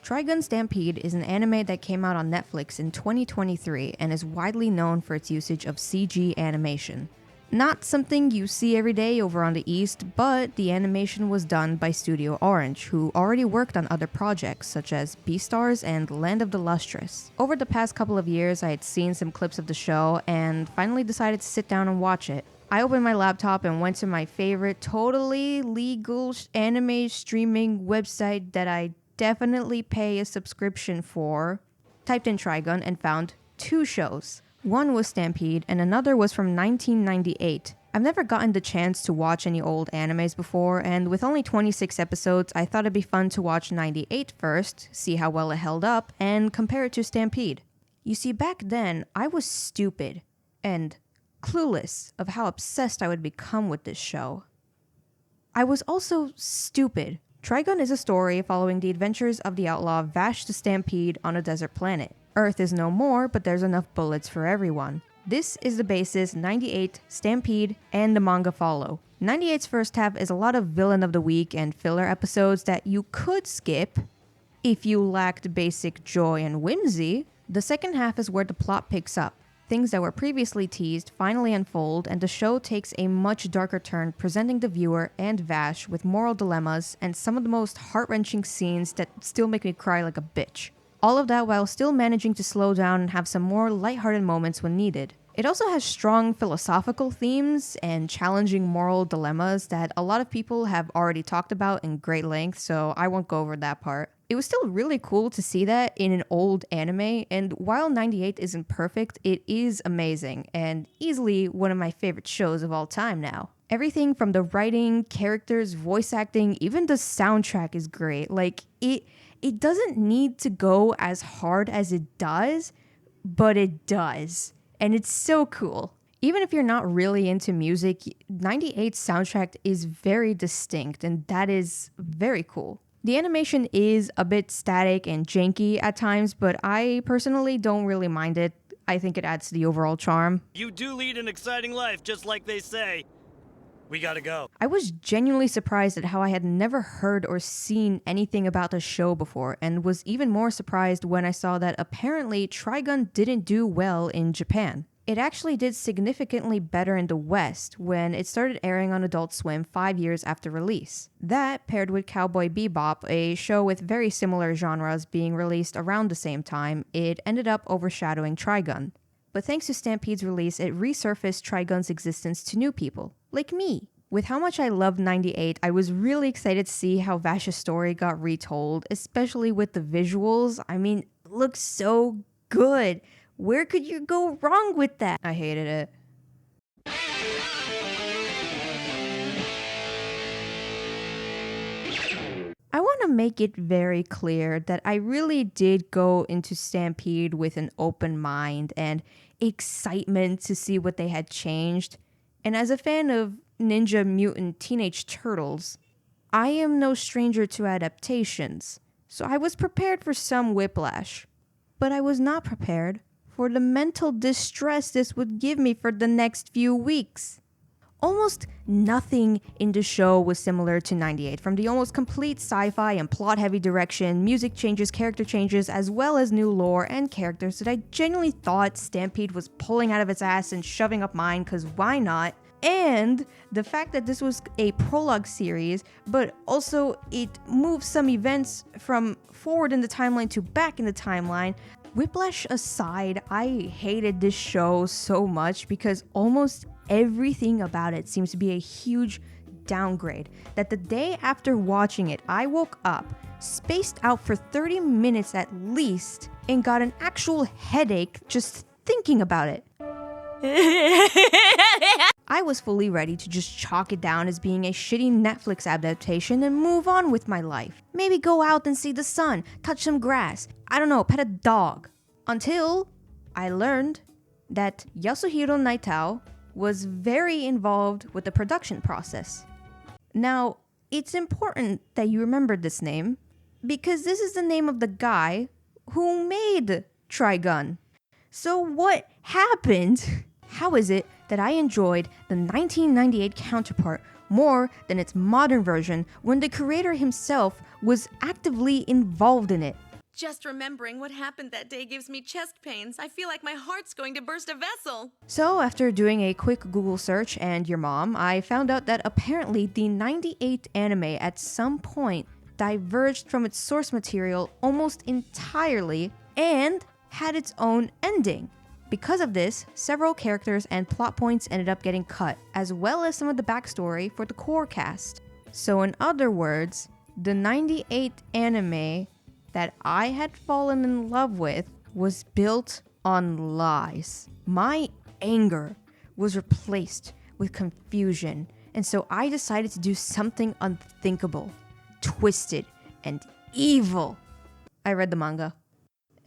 Trigun Stampede is an anime that came out on Netflix in 2023 and is widely known for its usage of CG animation. Not something you see every day over on the East, but the animation was done by Studio Orange, who already worked on other projects such as Beastars and Land of the Lustrous. Over the past couple of years, I had seen some clips of the show and finally decided to sit down and watch it. I opened my laptop and went to my favorite totally legal anime streaming website that I definitely pay a subscription for, typed in Trigun and found two shows. One was Stampede and another was from 1998. I've never gotten the chance to watch any old animes before, and with only 26 episodes, I thought it'd be fun to watch 98 first, see how well it held up, and compare it to Stampede. You see, back then, I was stupid and clueless of how obsessed I would become with this show. I was also stupid. Trigun is a story following the adventures of the outlaw Vash the Stampede on a desert planet. Earth is no more, but there's enough bullets for everyone. This is the basis 98, Stampede, and the manga follow. 98's first half is a lot of villain of the week and filler episodes that you could skip if you lacked basic joy and whimsy. The second half is where the plot picks up. Things that were previously teased finally unfold, and the show takes a much darker turn, presenting the viewer and Vash with moral dilemmas and some of the most heart-wrenching scenes that still make me cry like a bitch. All of that while still managing to slow down and have some more lighthearted moments when needed. It also has strong philosophical themes and challenging moral dilemmas that a lot of people have already talked about in great length, so I won't go over that part. It was still really cool to see that in an old anime, and while 98 isn't perfect, it is amazing, and easily one of my favorite shows of all time now. Everything from the writing, characters, voice acting, even the soundtrack is great. Like, it doesn't need to go as hard as it does, but it does. And it's so cool. Even if you're not really into music, 98's soundtrack is very distinct, and that is very cool. The animation is a bit static and janky at times, but I personally don't really mind it. I think it adds to the overall charm. You do lead an exciting life, just like they say. We gotta go. I was genuinely surprised at how I had never heard or seen anything about the show before, and was even more surprised when I saw that apparently Trigun didn't do well in Japan. It actually did significantly better in the West when it started airing on Adult Swim 5 years after release. That, paired with Cowboy Bebop, a show with very similar genres being released around the same time, it ended up overshadowing Trigun. But thanks to Stampede's release, it resurfaced Trigun's existence to new people, like me. With how much I loved 98, I was really excited to see how Vash's story got retold, especially with the visuals. I mean, it looks so good. Where could you go wrong with that? I hated it. I want to make it very clear that I really did go into Stampede with an open mind and excitement to see what they had changed. And as a fan of Ninja Mutant Teenage Turtles, I am no stranger to adaptations, so I was prepared for some whiplash. But I was not prepared for the mental distress this would give me for the next few weeks. Almost nothing in the show was similar to 98, from the almost complete sci-fi and plot-heavy direction, music changes, character changes, as well as new lore and characters that I genuinely thought Stampede was pulling out of its ass and shoving up mine, cause why not? And the fact that this was a prologue series, but also it moves some events from forward in the timeline to back in the timeline. Whiplash aside, I hated this show so much because almost everything about it seems to be a huge downgrade, that the day after watching it, I woke up, spaced out for 30 minutes at least, and got an actual headache just thinking about it. I was fully ready to just chalk it down as being a shitty Netflix adaptation and move on with my life. Maybe go out and see the sun, touch some grass, I don't know, pet a dog. Until I learned that Yasuhiro Naitao was very involved with the production process. Now, it's important that you remember this name, because this is the name of the guy who made Trigun. So what happened? How is it that I enjoyed the 1998 counterpart more than its modern version when the creator himself was actively involved in it? Just remembering what happened that day gives me chest pains. I feel like my heart's going to burst a vessel. So, after doing a quick Google search and your mom, I found out that apparently the 98 anime at some point diverged from its source material almost entirely and had its own ending. Because of this, several characters and plot points ended up getting cut, as well as some of the backstory for the core cast. So in other words, the 98 anime that I had fallen in love with was built on lies. My anger was replaced with confusion, and so I decided to do something unthinkable, twisted, and evil. I read the manga.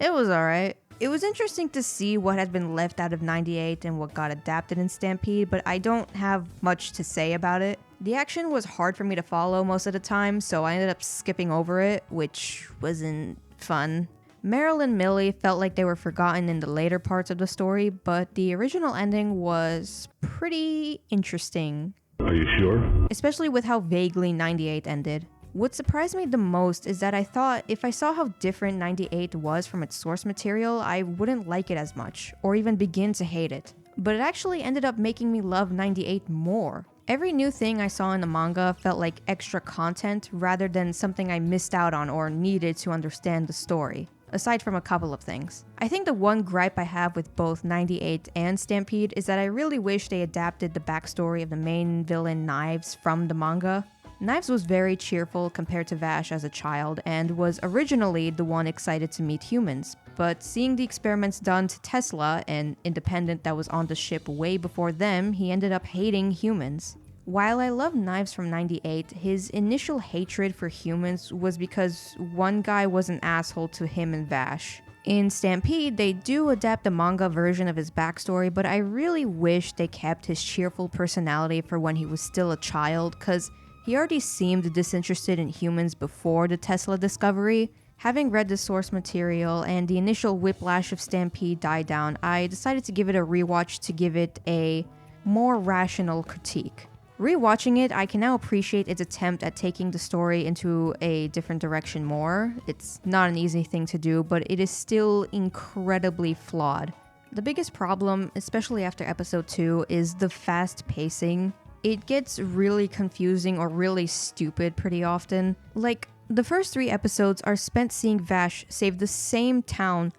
It was alright. It was interesting to see what had been left out of 98 and what got adapted in Stampede, but I don't have much to say about it. The action was hard for me to follow most of the time, so I ended up skipping over it, which wasn't fun. Meryl and Millie felt like they were forgotten in the later parts of the story, but the original ending was pretty interesting. Are you sure? Especially with how vaguely 98 ended. What surprised me the most is that I thought if I saw how different 98 was from its source material, I wouldn't like it as much, or even begin to hate it. But it actually ended up making me love 98 more. Every new thing I saw in the manga felt like extra content rather than something I missed out on or needed to understand the story, aside from a couple of things. I think the one gripe I have with both 98 and Stampede is that I really wish they adapted the backstory of the main villain Knives from the manga. Knives was very cheerful compared to Vash as a child and was originally the one excited to meet humans, but seeing the experiments done to Tesla, an independent that was on the ship way before them, he ended up hating humans. While I love Knives from 98, his initial hatred for humans was because one guy was an asshole to him and Vash. In Stampede, they do adapt the manga version of his backstory, but I really wish they kept his cheerful personality for when he was still a child, cause he already seemed disinterested in humans before the Tesla discovery. Having read the source material and the initial whiplash of Stampede died down, I decided to give it a rewatch to give it a more rational critique. Rewatching it, I can now appreciate its attempt at taking the story into a different direction more. It's not an easy thing to do, but it is still incredibly flawed. The biggest problem, especially after episode 2, is the fast pacing. It gets really confusing or really stupid pretty often. Like, the first 3 episodes are spent seeing Vash save the same town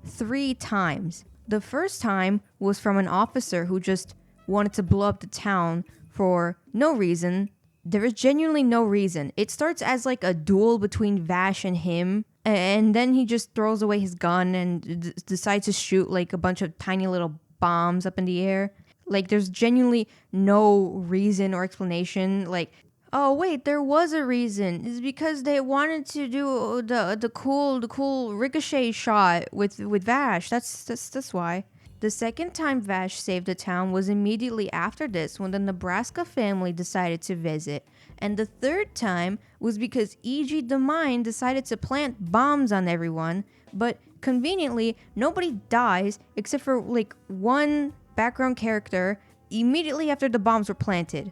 3 times. The first time was from an officer who just wanted to blow up the town for no reason. There is genuinely no reason. It starts as like a duel between Vash and him, and then he just throws away his gun and decides to shoot like a bunch of tiny little bombs up in the air. Like, there's genuinely no reason or explanation. Like, oh wait, there was a reason. It's because they wanted to do the cool ricochet shot with Vash. That's why. The second time Vash saved the town was immediately after this, when the Nebraska family decided to visit. And the third time was because E.G. the Mind decided to plant bombs on everyone, but conveniently, nobody dies except for like one background character immediately after the bombs were planted.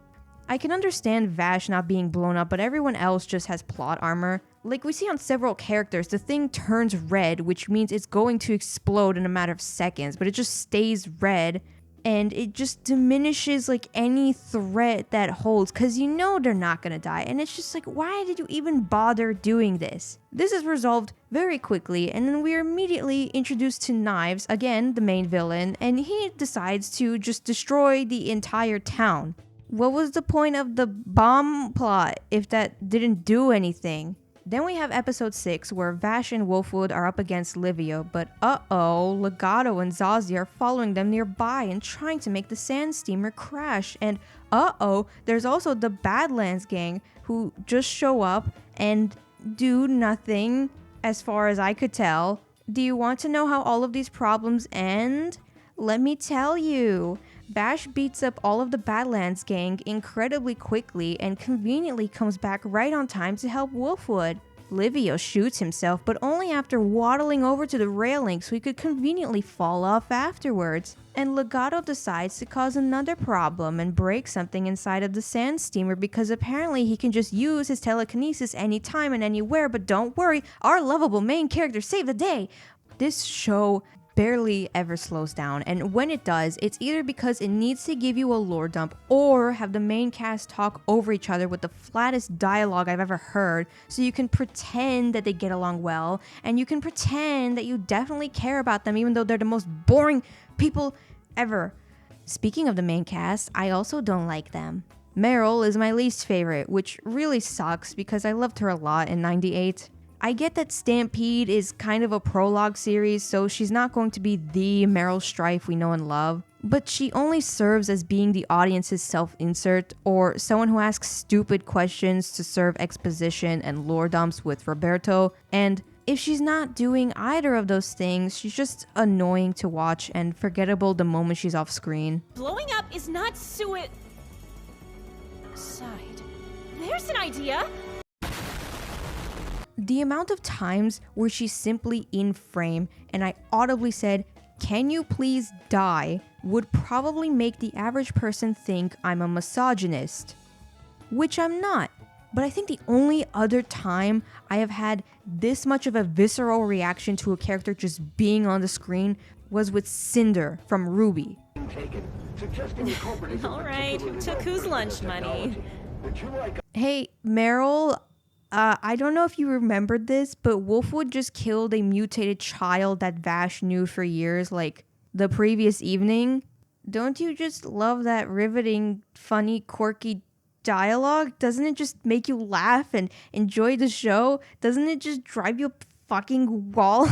I can understand Vash not being blown up, but everyone else just has plot armor. Like we see on several characters, the thing turns red, which means it's going to explode in a matter of seconds, but it just stays red, and it just diminishes like any threat that holds, because you know they're not gonna die, and it's just like, why did you even bother doing this? This is resolved very quickly, and then we are immediately introduced to Knives, again the main villain, and he decides to just destroy the entire town. What was the point of the bomb plot if that didn't do anything? Then we have episode 6, where Vash and Wolfwood are up against Livio, but Legato and Zazie are following them nearby and trying to make the sand steamer crash. And there's also the Badlands gang, who just show up and do nothing, as far as I could tell. Do you want to know how all of these problems end? Let me tell you. Vash beats up all of the Badlands gang incredibly quickly and conveniently comes back right on time to help Wolfwood. Livio shoots himself, but only after waddling over to the railing so he could conveniently fall off afterwards. And Legato decides to cause another problem and break something inside of the sand steamer because apparently he can just use his telekinesis anytime and anywhere, but don't worry, our lovable main character saved the day. This show barely ever slows down, and when it does, it's either because it needs to give you a lore dump or have the main cast talk over each other with the flattest dialogue I've ever heard, so you can pretend that they get along well, and you can pretend that you definitely care about them even though they're the most boring people ever. Speaking of the main cast, I also don't like them. Meryl is my least favorite, which really sucks because I loved her a lot in 98. I get that Stampede is kind of a prologue series, so she's not going to be the Meryl Streep we know and love, but she only serves as being the audience's self-insert, or someone who asks stupid questions to serve exposition and lore dumps with Roberto, and if she's not doing either of those things, she's just annoying to watch and forgettable the moment she's off screen. Blowing up is not suicide. There's an idea! The amount of times where she's simply in frame and I audibly said, "Can you please die?" would probably make the average person think I'm a misogynist. Which I'm not. But I think the only other time I have had this much of a visceral reaction to a character just being on the screen was with Cinder from Ruby. Alright, who took whose lunch money? Hey, Meryl, I don't know if you remembered this, but Wolfwood just killed a mutated child that Vash knew for years, like the previous evening. Don't you just love that riveting, funny, quirky dialogue? Doesn't it just make you laugh and enjoy the show? Doesn't it just drive you up fucking wall?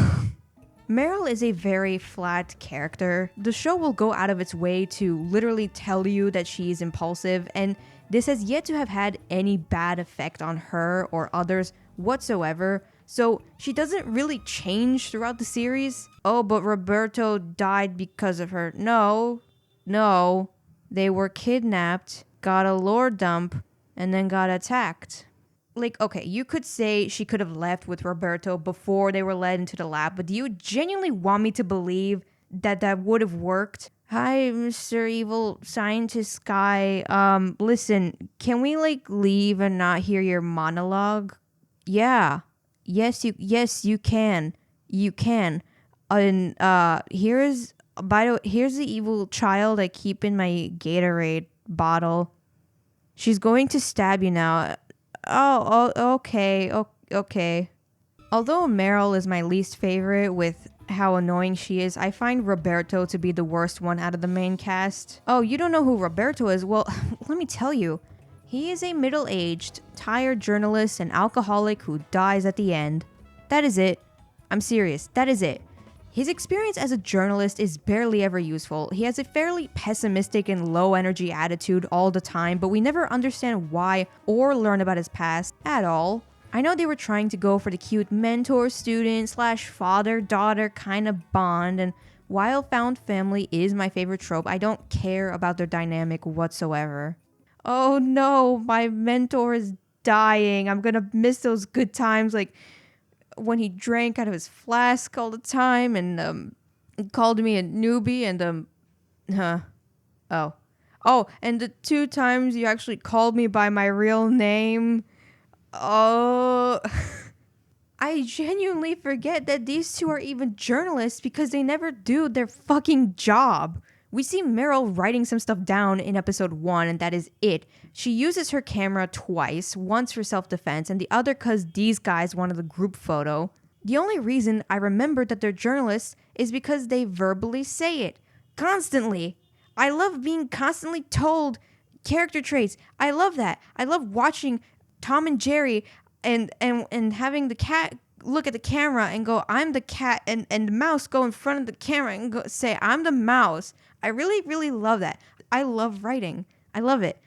Meryl is a very flat character. The show will go out of its way to literally tell you that she is impulsive, and this has yet to have had any bad effect on her or others whatsoever, so she doesn't really change throughout the series. Oh, but Roberto died because of her. No. They were kidnapped, got a lore dump, and then got attacked. Like, okay, you could say she could have left with Roberto before they were led into the lab, but do you genuinely want me to believe that that would have worked? Hi, Mr. Evil Scientist Guy. Listen, can we, leave and not hear your monologue? Yeah. Yes, you can. You can. And, here's the evil child I keep in my Gatorade bottle. She's going to stab you now. Oh, okay. Although Meryl is my least favorite with how annoying she is, I find Roberto to be the worst one out of the main cast. Oh, you don't know who Roberto is? Well, let me tell you. He is a middle-aged, tired journalist and alcoholic who dies at the end. That is it. I'm serious. That is it. His experience as a journalist is barely ever useful. He has a fairly pessimistic and low-energy attitude all the time, but we never understand why or learn about his past at all. I know they were trying to go for the cute mentor-student / father-daughter kind of bond, and while found family is my favorite trope, I don't care about their dynamic whatsoever. Oh no, my mentor is dying. I'm gonna miss those good times, like when he drank out of his flask all the time and called me a newbie and and the 2 times you actually called me by my real name. Oh, I genuinely forget that these two are even journalists because they never do their fucking job. We see Meryl writing some stuff down in episode 1, and that is it. She uses her camera twice, once for self-defense, and the other because these guys wanted a group photo. The only reason I remember that they're journalists is because they verbally say it. Constantly. I love being constantly told character traits. I love that. I love watching Tom and Jerry and having the cat look at the camera and go, "I'm the cat," and the mouse go in front of the camera and go say, "I'm the mouse." I really, really love that. I love writing. I love it.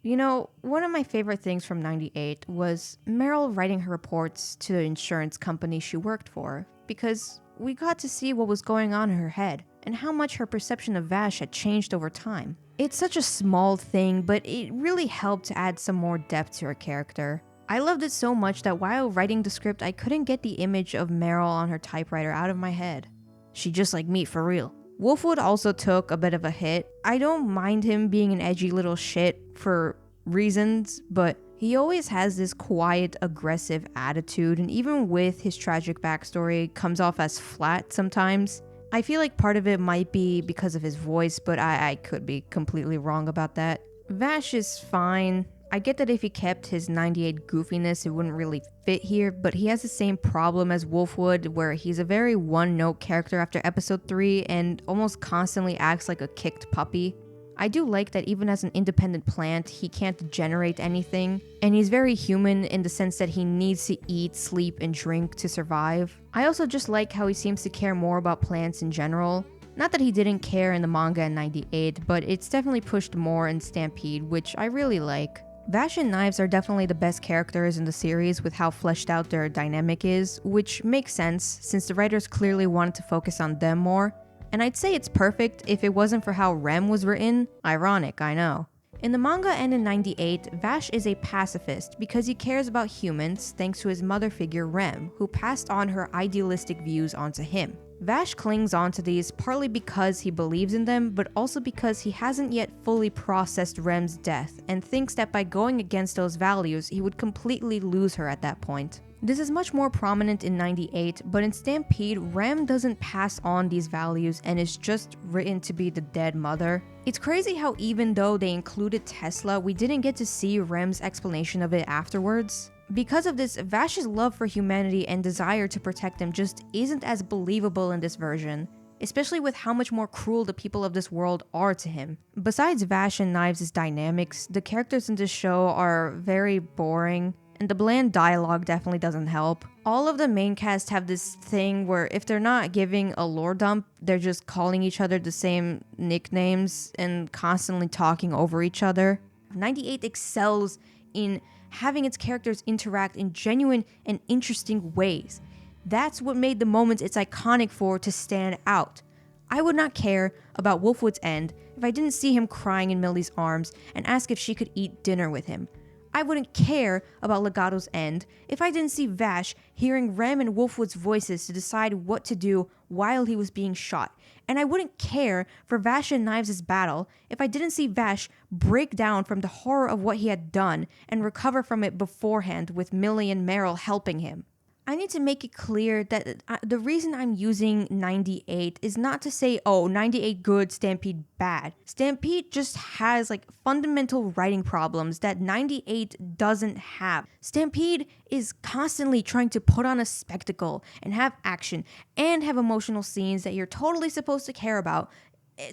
You know, one of my favorite things from 98 was Meryl writing her reports to the insurance company she worked for, because we got to see what was going on in her head and how much her perception of Vash had changed over time. It's such a small thing, but it really helped to add some more depth to her character. I loved it so much that while writing the script, I couldn't get the image of Meryl on her typewriter out of my head. She just like me, for real. Wolfwood also took a bit of a hit. I don't mind him being an edgy little shit for reasons, but he always has this quiet, aggressive attitude, and even with his tragic backstory, comes off as flat sometimes. I feel like part of it might be because of his voice, but I could be completely wrong about that. Vash is fine. I get that if he kept his 98 goofiness, it wouldn't really fit here, but he has the same problem as Wolfwood, where he's a very one-note character after episode 3 and almost constantly acts like a kicked puppy. I do like that even as an independent plant, he can't generate anything, and he's very human in the sense that he needs to eat, sleep, and drink to survive. I also just like how he seems to care more about plants in general. Not that he didn't care in the manga in 98, but it's definitely pushed more in Stampede, which I really like. Vash and Knives are definitely the best characters in the series with how fleshed out their dynamic is, which makes sense since the writers clearly wanted to focus on them more. And I'd say it's perfect if it wasn't for how Rem was written. Ironic, I know. In the manga and in 98, Vash is a pacifist because he cares about humans thanks to his mother figure Rem, who passed on her idealistic views onto him. Vash clings onto these partly because he believes in them, but also because he hasn't yet fully processed Rem's death and thinks that by going against those values, he would completely lose her at that point. This is much more prominent in 98, but in Stampede, Rem doesn't pass on these values and is just written to be the dead mother. It's crazy how even though they included Tesla, we didn't get to see Rem's explanation of it afterwards. Because of this, Vash's love for humanity and desire to protect them just isn't as believable in this version, especially with how much more cruel the people of this world are to him. Besides Vash and Knives' dynamics, the characters in this show are very boring, and the bland dialogue definitely doesn't help. All of the main cast have this thing where if they're not giving a lore dump, they're just calling each other the same nicknames and constantly talking over each other. 98 excels in having its characters interact in genuine and interesting ways. That's what made the moments it's iconic for to stand out. I would not care about Wolfwood's end if I didn't see him crying in Millie's arms and ask if she could eat dinner with him. I wouldn't care about Legato's end if I didn't see Vash hearing Rem and Wolfwood's voices to decide what to do while he was being shot. And I wouldn't care for Vash and Knives' battle if I didn't see Vash break down from the horror of what he had done and recover from it beforehand with Millie and Meryl helping him. I need to make it clear that the reason I'm using 98 is not to say, oh, 98 good, Stampede bad. Stampede just has like fundamental writing problems that 98 doesn't have. Stampede is constantly trying to put on a spectacle and have action and have emotional scenes that you're totally supposed to care about,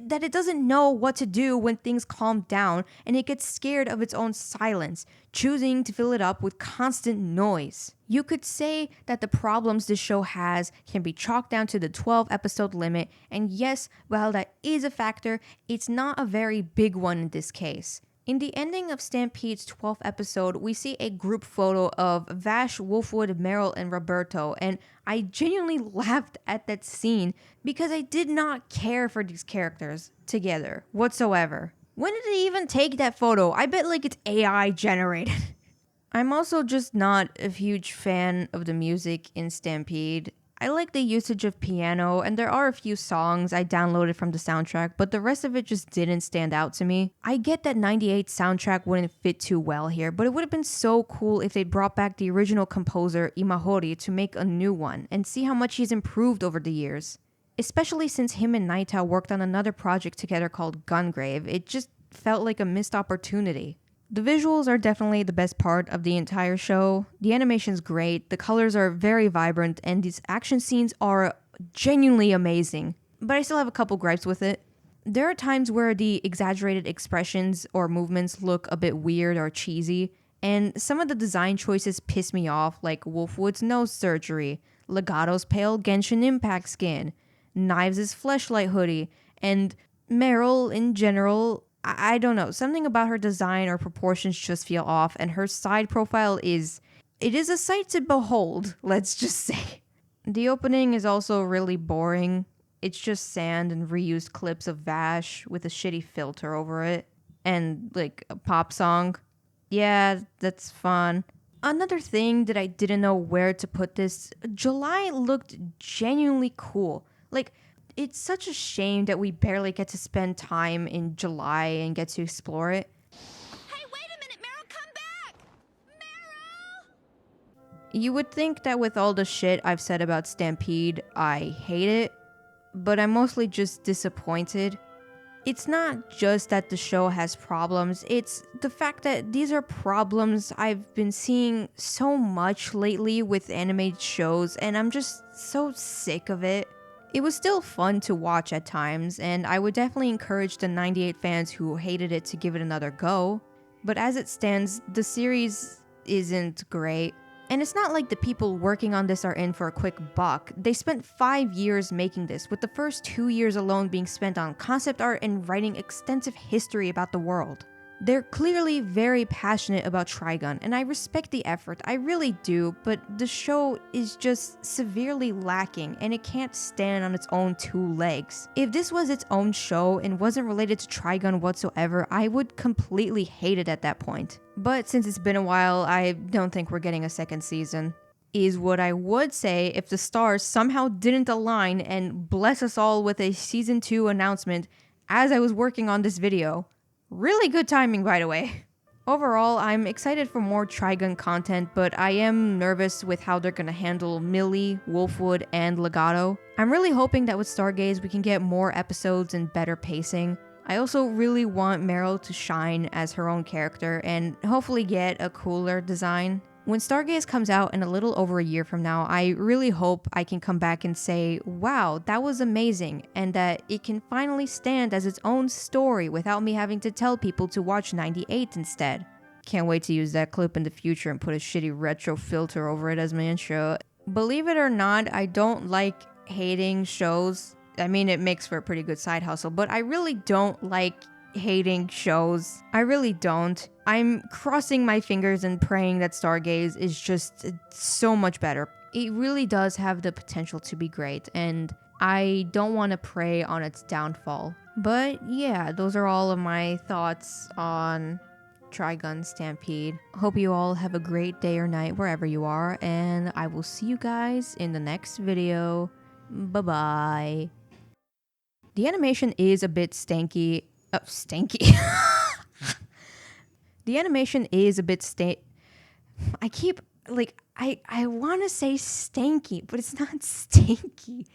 that it doesn't know what to do when things calm down and it gets scared of its own silence, choosing to fill it up with constant noise. You could say that the problems this show has can be chalked down to the 12 episode limit, and yes, while that is a factor, it's not a very big one in this case. In the ending of Stampede's 12th episode, we see a group photo of Vash, Wolfwood, Meryl, and Roberto, and I genuinely laughed at that scene because I did not care for these characters together whatsoever. When did they even take that photo? I bet like it's AI generated. I'm also just not a huge fan of the music in Stampede. I like the usage of piano, and there are a few songs I downloaded from the soundtrack, but the rest of it just didn't stand out to me. I get that 98 soundtrack wouldn't fit too well here, but it would have been so cool if they brought back the original composer, Imahori, to make a new one, and see how much he's improved over the years. Especially since him and Naita worked on another project together called Gungrave, it just felt like a missed opportunity. The visuals are definitely the best part of the entire show. The animation's great, the colors are very vibrant, and these action scenes are genuinely amazing. But I still have a couple gripes with it. There are times where the exaggerated expressions or movements look a bit weird or cheesy, and some of the design choices piss me off, like Wolfwood's nose surgery, Legato's pale Genshin Impact skin, Knives' fleshlight hoodie, and Meryl in general. I don't know, something about her design or proportions just feel off, and her side profile is a sight to behold, let's just say. The opening is also really boring. It's just sand and reused clips of Vash with a shitty filter over it, and like a pop song. Yeah, that's fun. Another thing that I didn't know where to put this, July looked genuinely cool. Like, it's such a shame that we barely get to spend time in July and get to explore it. Hey, wait a minute, Meryl, come back! Meryl! You would think that with all the shit I've said about Stampede, I hate it, but I'm mostly just disappointed. It's not just that the show has problems, it's the fact that these are problems I've been seeing so much lately with animated shows, and I'm just so sick of it. It was still fun to watch at times, and I would definitely encourage the 98 fans who hated it to give it another go. But as it stands, the series isn't great. And it's not like the people working on this are in for a quick buck. They spent 5 years making this, with the first 2 years alone being spent on concept art and writing extensive history about the world. They're clearly very passionate about Trigun, and I respect the effort, I really do, but the show is just severely lacking, and it can't stand on its own 2 legs. If this was its own show and wasn't related to Trigun whatsoever, I would completely hate it at that point. But since it's been a while, I don't think we're getting a second season. Is what I would say if the stars somehow didn't align and bless us all with a season 2 announcement as I was working on this video. Really good timing, by the way. Overall, I'm excited for more Trigun content, but I am nervous with how they're gonna handle Millie, Wolfwood, and Legato. I'm really hoping that with Stargaze we can get more episodes and better pacing. I also really want Meryl to shine as her own character and hopefully get a cooler design. When Stargaze comes out in a little over a year from now, I really hope I can come back and say, wow, that was amazing, and that it can finally stand as its own story without me having to tell people to watch 98 instead. Can't wait to use that clip in the future and put a shitty retro filter over it as my intro. Believe it or not, I don't like hating shows. I mean, it makes for a pretty good side hustle, but I really don't like hating shows. I really don't. I'm crossing my fingers and praying that Stargaze is just so much better. It really does have the potential to be great, and I don't want to prey on its downfall. But yeah, those are all of my thoughts on Trigun Stampede. Hope you all have a great day or night wherever you are, and I will see you guys in the next video. Bye-bye. The animation is a bit stanky. Stanky. The animation is a bit I keep, like, I want to say stanky, but it's not stanky.